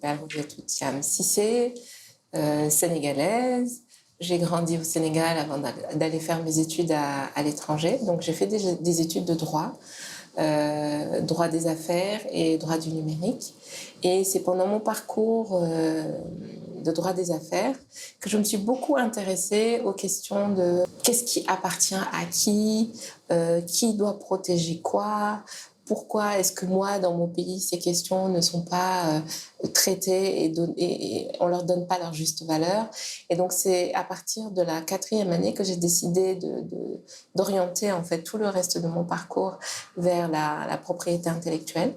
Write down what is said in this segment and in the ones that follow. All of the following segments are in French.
m'appelle Rosietou Thiam Cissé, sénégalaise. J'ai grandi au Sénégal avant d'aller faire mes études à l'étranger. Donc j'ai fait des études de droit, droit des affaires et droit du numérique. Et c'est pendant mon parcours de droit des affaires que je me suis beaucoup intéressée aux questions de qu'est-ce qui appartient à qui doit protéger quoi, pourquoi est-ce que moi, dans mon pays, ces questions ne sont pas traitées et on ne leur donne pas leur juste valeur. Et donc, c'est à partir de la 4e année que j'ai décidé d'orienter en fait tout le reste de mon parcours vers la propriété intellectuelle.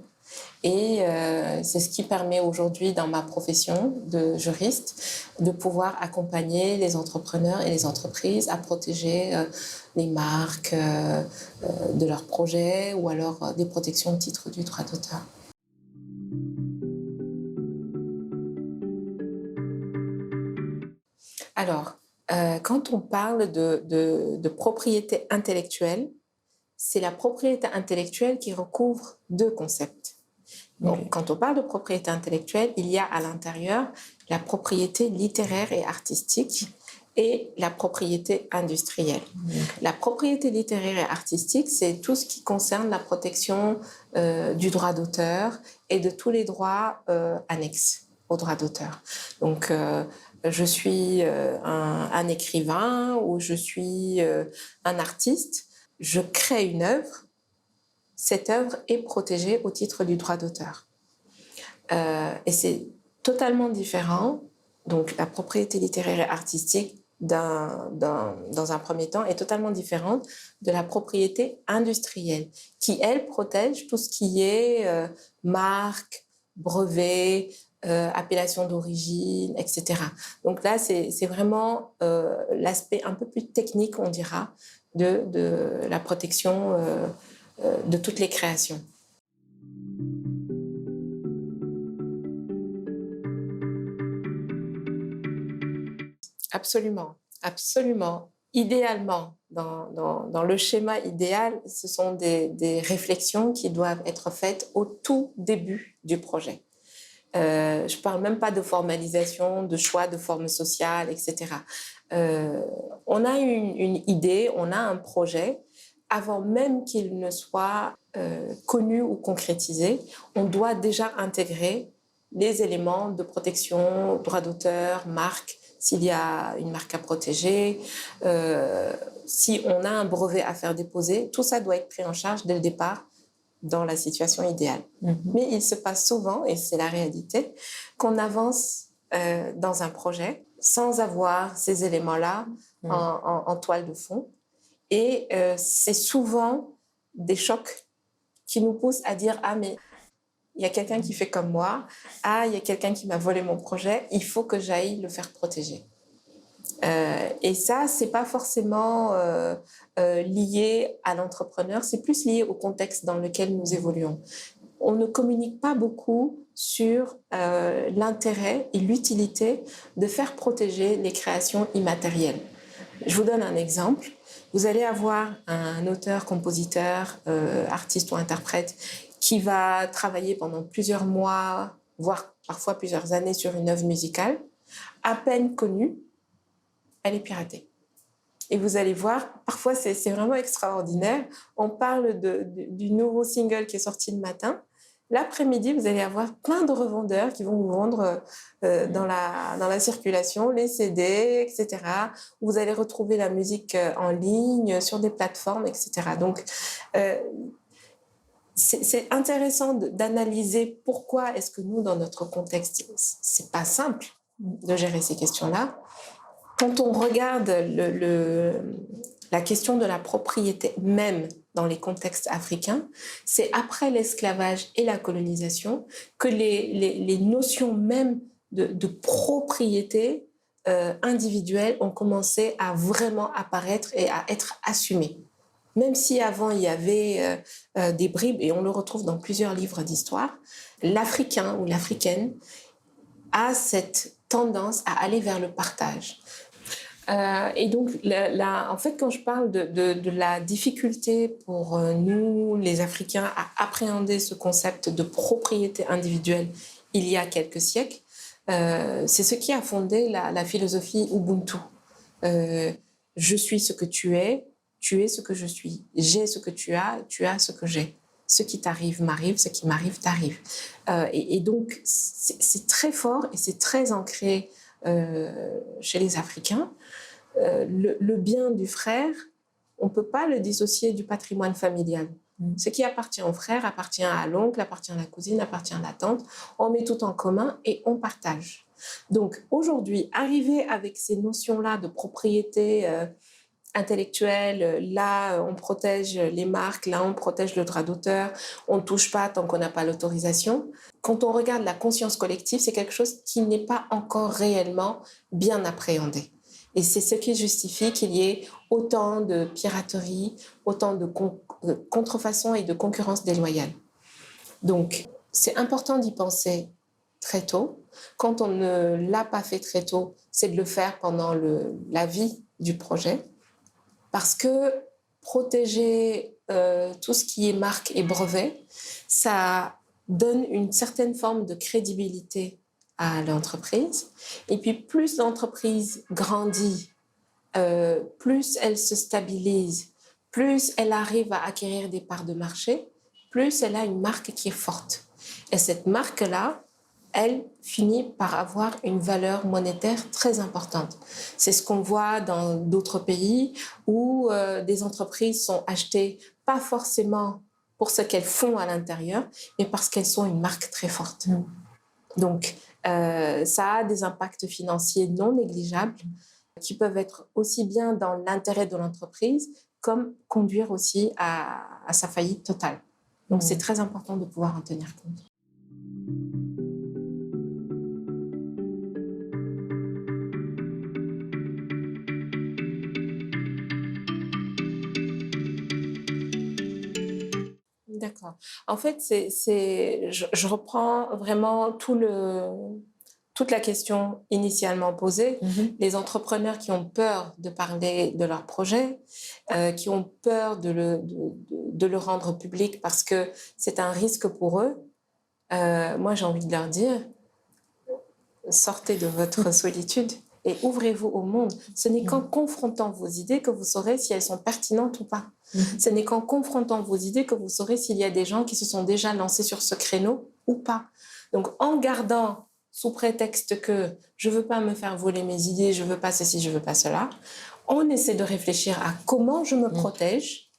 Et c'est ce qui permet aujourd'hui, dans ma profession de juriste, de pouvoir accompagner les entrepreneurs et les entreprises à protéger les marques de leurs projets ou alors des protections au titre du droit d'auteur. Alors, quand on parle de propriété intellectuelle, c'est la propriété intellectuelle qui recouvre deux concepts. Donc, quand on parle de propriété intellectuelle, il y a à l'intérieur la propriété littéraire et artistique et la propriété industrielle. La propriété littéraire et artistique, c'est tout ce qui concerne la protection du droit d'auteur et de tous les droits annexes au droit d'auteur. Donc, je suis un écrivain ou je suis un artiste, je crée une œuvre. Cette œuvre est protégée au titre du droit d'auteur. Et c'est totalement différent. Donc, la propriété littéraire et artistique, dans un premier temps, est totalement différente de la propriété industrielle, qui, elle, protège tout ce qui est marque, brevet, appellation d'origine, etc. Donc là, c'est vraiment l'aspect un peu plus technique, on dira, de la protection de toutes les créations. Absolument, absolument. Idéalement, dans le schéma idéal, ce sont des réflexions qui doivent être faites au tout début du projet. Je ne parle même pas de formalisation, de choix de forme sociale, etc. On a une idée, on a un projet. Avant même qu'il ne soit connu ou concrétisé, on doit déjà intégrer les éléments de protection, droit d'auteur, marque, s'il y a une marque à protéger, si on a un brevet à faire déposer, tout ça doit être pris en charge dès le départ dans la situation idéale. Mais il se passe souvent, et c'est la réalité, qu'on avance dans un projet sans avoir ces éléments-là en toile de fond. Et c'est souvent des chocs qui nous poussent à dire « Ah, mais il y a quelqu'un qui fait comme moi. Ah, il y a quelqu'un qui m'a volé mon projet. Il faut que j'aille le faire protéger. » Et ça, ce n'est pas forcément lié à l'entrepreneur. C'est plus lié au contexte dans lequel nous évoluons. On ne communique pas beaucoup sur l'intérêt et l'utilité de faire protéger les créations immatérielles. Je vous donne un exemple. Vous allez avoir un auteur, compositeur, artiste ou interprète qui va travailler pendant plusieurs mois, voire parfois plusieurs années sur une œuvre musicale, à peine connue, elle est piratée. Et vous allez voir, parfois c'est vraiment extraordinaire. On parle du nouveau single qui est sorti le matin. L'après-midi, vous allez avoir plein de revendeurs qui vont vous vendre dans la circulation les CD, etc. Vous allez retrouver la musique en ligne, sur des plateformes, etc. Donc, c'est intéressant d'analyser pourquoi est-ce que nous, dans notre contexte, c'est pas simple de gérer ces questions-là. Quand on regarde la question de la propriété même dans les contextes africains, c'est après l'esclavage et la colonisation que les notions même de propriété individuelle ont commencé à vraiment apparaître et à être assumées. Même si avant il y avait des bribes, et on le retrouve dans plusieurs livres d'histoire, l'Africain ou l'Africaine a cette tendance à aller vers le partage. Et donc, en fait, quand je parle de la difficulté pour nous, les Africains, à appréhender ce concept de propriété individuelle il y a quelques siècles, c'est ce qui a fondé la philosophie Ubuntu. Je suis ce que tu es ce que je suis. J'ai ce que tu as ce que j'ai. Ce qui t'arrive m'arrive, ce qui m'arrive t'arrive. Et donc, c'est très fort et c'est très ancré chez les Africains. Le bien du frère, on ne peut pas le dissocier du patrimoine familial. Ce qui appartient au frère appartient à l'oncle, appartient à la cousine, appartient à la tante. On met tout en commun et on partage. Donc aujourd'hui, arriver avec ces notions-là de propriété intellectuelle, là on protège les marques, là on protège le droit d'auteur, on ne touche pas tant qu'on n'a pas l'autorisation. Quand on regarde la conscience collective, c'est quelque chose qui n'est pas encore réellement bien appréhendé. Et c'est ce qui justifie qu'il y ait autant de piraterie, autant de contrefaçon et de concurrence déloyale. Donc, c'est important d'y penser très tôt. Quand on ne l'a pas fait très tôt, c'est de le faire pendant la vie du projet. Parce que protéger tout ce qui est marque et brevet, ça donne une certaine forme de crédibilité à l'entreprise. Et puis, plus l'entreprise grandit, plus elle se stabilise, plus elle arrive à acquérir des parts de marché, plus elle a une marque qui est forte. Et cette marque-là, elle finit par avoir une valeur monétaire très importante. C'est ce qu'on voit dans d'autres pays où des entreprises sont achetées pas forcément pour ce qu'elles font à l'intérieur, mais parce qu'elles sont une marque très forte. Donc, ça a des impacts financiers non négligeables qui peuvent être aussi bien dans l'intérêt de l'entreprise comme conduire aussi à sa faillite totale. Donc, c'est très important de pouvoir en tenir compte. D'accord. En fait, je reprends vraiment toute la question initialement posée. Les entrepreneurs qui ont peur de parler de leur projet, qui ont peur de le rendre public parce que c'est un risque pour eux, moi j'ai envie de leur dire, sortez de votre solitude et ouvrez-vous au monde. Ce n'est qu'en confrontant vos idées que vous saurez si elles sont pertinentes ou pas. Ce n'est qu'en confrontant vos idées que vous saurez s'il y a des gens qui se sont déjà lancés sur ce créneau ou pas. Donc, en gardant sous prétexte que je ne veux pas me faire voler mes idées, je ne veux pas ceci, je ne veux pas cela, on essaie de réfléchir à comment je me protège.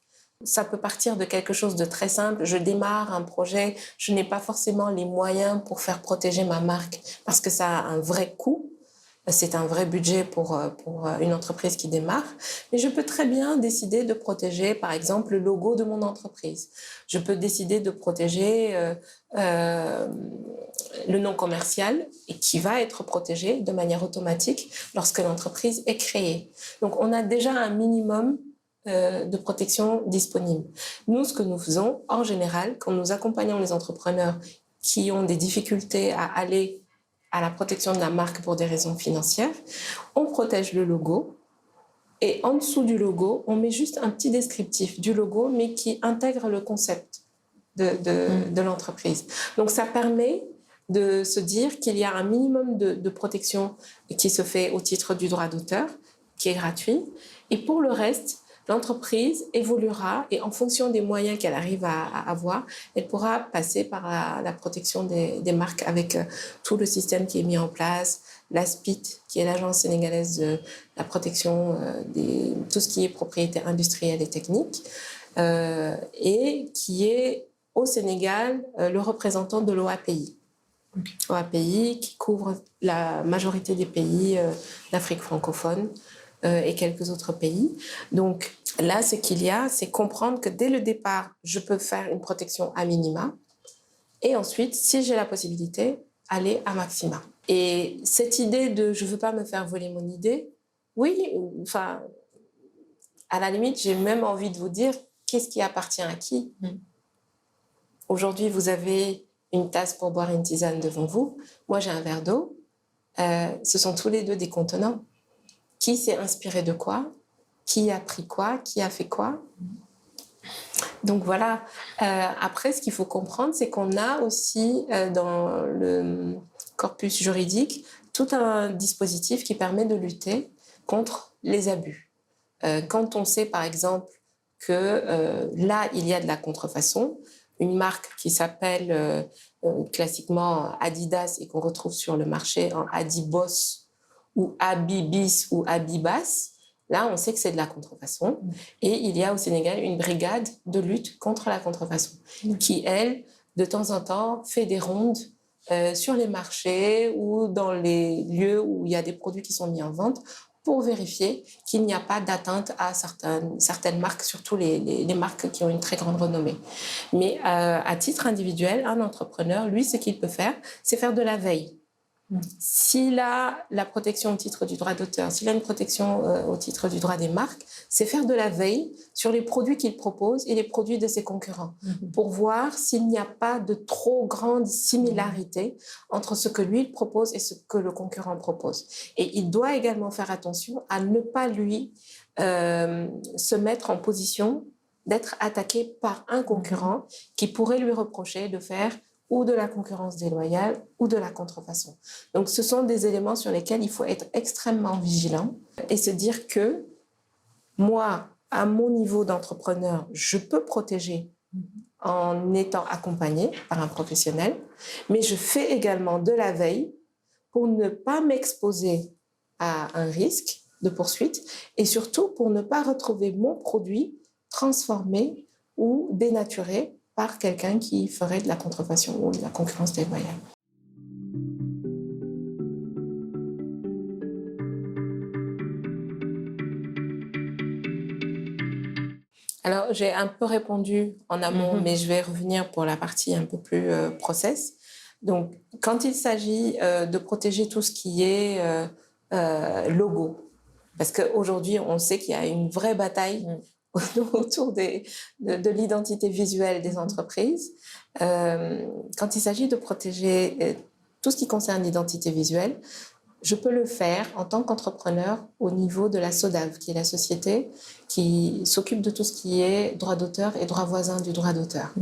Ça peut partir de quelque chose de très simple. Je démarre un projet, je n'ai pas forcément les moyens pour faire protéger ma marque parce que ça a un vrai coût. C'est un vrai budget pour une entreprise qui démarre. Mais je peux très bien décider de protéger, par exemple, le logo de mon entreprise. Je peux décider de protéger le nom commercial et qui va être protégé de manière automatique lorsque l'entreprise est créée. Donc, on a déjà un minimum de protection disponible. Nous, ce que nous faisons, en général, quand nous accompagnons les entrepreneurs qui ont des difficultés à aller à la protection de la marque pour des raisons financières, on protège le logo et en dessous du logo, on met juste un petit descriptif du logo, mais qui intègre le concept de l'entreprise. Donc, ça permet de se dire qu'il y a un minimum de protection qui se fait au titre du droit d'auteur, qui est gratuit. Et pour le reste, l'entreprise évoluera et en fonction des moyens qu'elle arrive à avoir, elle pourra passer par la protection des marques avec tout le système qui est mis en place, l'ASPIT, qui est l'Agence sénégalaise de la protection de tout ce qui est propriété industrielle et technique, et qui est au Sénégal le représentant de l'OAPI. Okay. OAPI qui couvre la majorité des pays d'Afrique francophone, et quelques autres pays. Donc là, ce qu'il y a, c'est comprendre que dès le départ, je peux faire une protection à minima et ensuite, si j'ai la possibilité, aller à maxima. Et cette idée de « je ne veux pas me faire voler mon idée », oui, enfin, à la limite, j'ai même envie de vous dire qu'est-ce qui appartient à qui. Aujourd'hui, vous avez une tasse pour boire une tisane devant vous. Moi, j'ai un verre d'eau. Ce sont tous les deux des contenants. Qui s'est inspiré de quoi? Qui a pris quoi? Qui a fait quoi? Donc voilà. Après, ce qu'il faut comprendre, c'est qu'on a aussi dans le corpus juridique tout un dispositif qui permet de lutter contre les abus. Quand on sait, par exemple, que là, il y a de la contrefaçon, une marque qui s'appelle classiquement Adidas et qu'on retrouve sur le marché en Adiboss ou Abibis ou Abibas, là, on sait que c'est de la contrefaçon. Et il y a au Sénégal une brigade de lutte contre la contrefaçon qui, elle, de temps en temps, fait des rondes sur les marchés ou dans les lieux où il y a des produits qui sont mis en vente pour vérifier qu'il n'y a pas d'atteinte à certaines marques, surtout les marques qui ont une très grande renommée. Mais à titre individuel, un entrepreneur, lui, ce qu'il peut faire, c'est faire de la veille. S'il a la protection au titre du droit d'auteur, s'il a une protection au titre du droit des marques, c'est faire de la veille sur les produits qu'il propose et les produits de ses concurrents pour voir s'il n'y a pas de trop grande similarité entre ce que lui il propose et ce que le concurrent propose. Et il doit également faire attention à ne pas lui se mettre en position d'être attaqué par un concurrent qui pourrait lui reprocher de faire ou de la concurrence déloyale ou de la contrefaçon. Donc ce sont des éléments sur lesquels il faut être extrêmement vigilant et se dire que moi, à mon niveau d'entrepreneur, je peux protéger en étant accompagné par un professionnel, mais je fais également de la veille pour ne pas m'exposer à un risque de poursuite et surtout pour ne pas retrouver mon produit transformé ou dénaturé par quelqu'un qui ferait de la contrefaçon ou de la concurrence déloyale. Alors, j'ai un peu répondu en amont, mais je vais revenir pour la partie un peu plus process. Donc, quand il s'agit de protéger tout ce qui est logo, parce qu'aujourd'hui, on sait qu'il y a une vraie bataille autour de l'identité visuelle des entreprises. Quand il s'agit de protéger tout ce qui concerne l'identité visuelle, je peux le faire en tant qu'entrepreneur au niveau de la SODAV, qui est la société qui s'occupe de tout ce qui est droit d'auteur et droit voisin du droit d'auteur.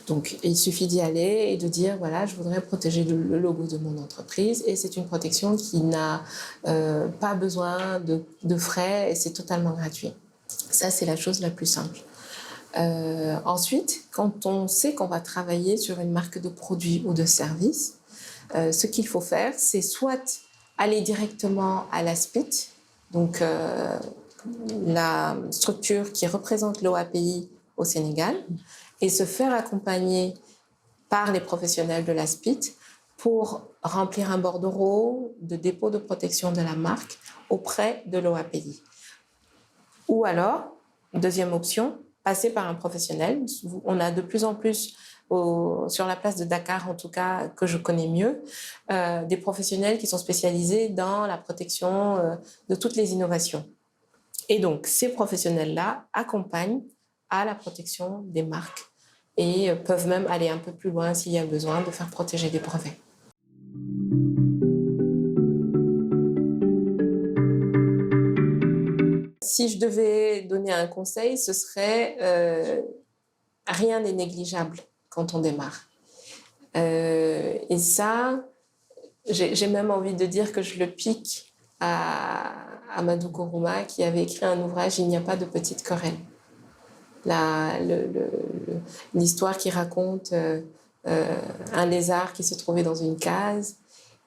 Donc, il suffit d'y aller et de dire, voilà, je voudrais protéger le logo de mon entreprise et c'est une protection qui n'a pas besoin de frais et c'est totalement gratuit. Ça, c'est la chose la plus simple. Ensuite, quand on sait qu'on va travailler sur une marque de produit ou de service, ce qu'il faut faire, c'est soit aller directement à l'ASPIT, donc la structure qui représente l'OAPI au Sénégal, et se faire accompagner par les professionnels de l'ASPIT pour remplir un bordereau de dépôt de protection de la marque auprès de l'OAPI. Ou alors, deuxième option, passer par un professionnel. On a de plus en plus, sur la place de Dakar en tout cas, que je connais mieux, des professionnels qui sont spécialisés dans la protection de toutes les innovations. Et donc, ces professionnels-là accompagnent à la protection des marques et peuvent même aller un peu plus loin s'il y a besoin de faire protéger des brevets. Si je devais donner un conseil, ce serait rien n'est négligeable quand on démarre. Et ça, j'ai même envie de dire que je le pique à Amadou Kourouma qui avait écrit un ouvrage « Il n'y a pas de petite querelle ». L'histoire qui raconte un lézard qui se trouvait dans une case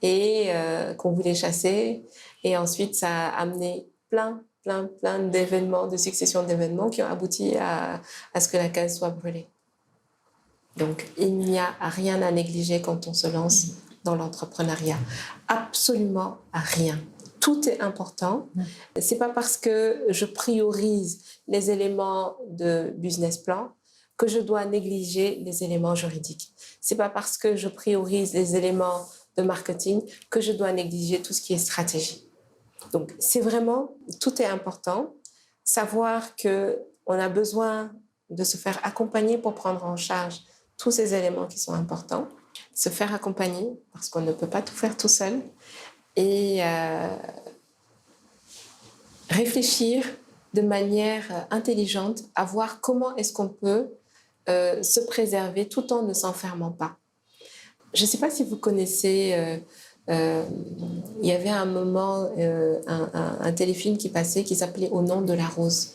et qu'on voulait chasser. Et ensuite, ça a amené plein d'événements, de successions d'événements qui ont abouti à ce que la case soit brûlée. Donc, il n'y a rien à négliger quand on se lance dans l'entrepreneuriat. Absolument rien. Tout est important. C'est pas parce que je priorise les éléments de business plan que je dois négliger les éléments juridiques. C'est pas parce que je priorise les éléments de marketing que je dois négliger tout ce qui est stratégie. Donc, c'est vraiment, tout est important. Savoir qu'on a besoin de se faire accompagner pour prendre en charge tous ces éléments qui sont importants. Se faire accompagner, parce qu'on ne peut pas tout faire tout seul. Et réfléchir de manière intelligente à voir comment est-ce qu'on peut se préserver tout en ne s'enfermant pas. Je ne sais pas si vous connaissez, il y avait un moment un téléfilm qui passait qui s'appelait Au nom de la rose,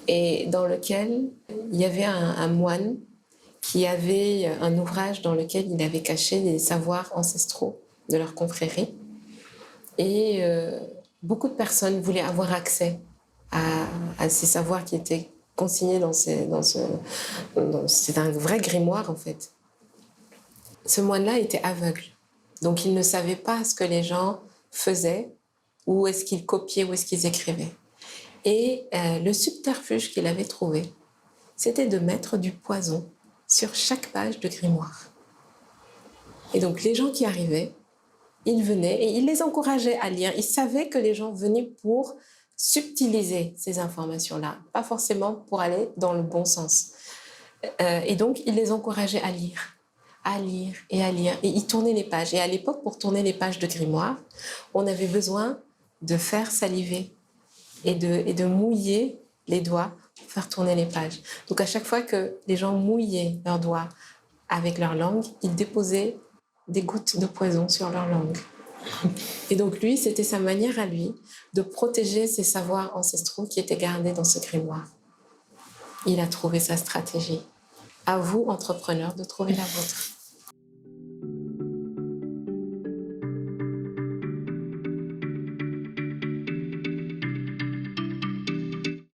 et dans lequel il y avait un moine qui avait un ouvrage dans lequel il avait caché des savoirs ancestraux de leur confrérie. Et beaucoup de personnes voulaient avoir accès à ces savoirs qui étaient consignés c'est un vrai grimoire en fait. Ce moine-là était aveugle, donc il ne savait pas ce que les gens faisaient, où est-ce qu'ils copiaient, où est-ce qu'ils écrivaient. Et le subterfuge qu'il avait trouvé, c'était de mettre du poison sur chaque page de grimoire. Et donc les gens qui arrivaient, ils venaient et il les encourageait à lire. Il savait que les gens venaient pour subtiliser ces informations-là, pas forcément pour aller dans le bon sens. Et donc, il les encourageait à lire et à lire. Et il tournait les pages. Et à l'époque, pour tourner les pages de grimoire, on avait besoin de faire saliver et de mouiller les doigts pour faire tourner les pages. Donc, à chaque fois que les gens mouillaient leurs doigts avec leur langue, ils déposaient des gouttes de poison sur leur langue. Et donc lui, c'était sa manière à lui de protéger ses savoirs ancestraux qui étaient gardés dans ce grimoire. Il a trouvé sa stratégie. À vous, entrepreneurs, de trouver la vôtre.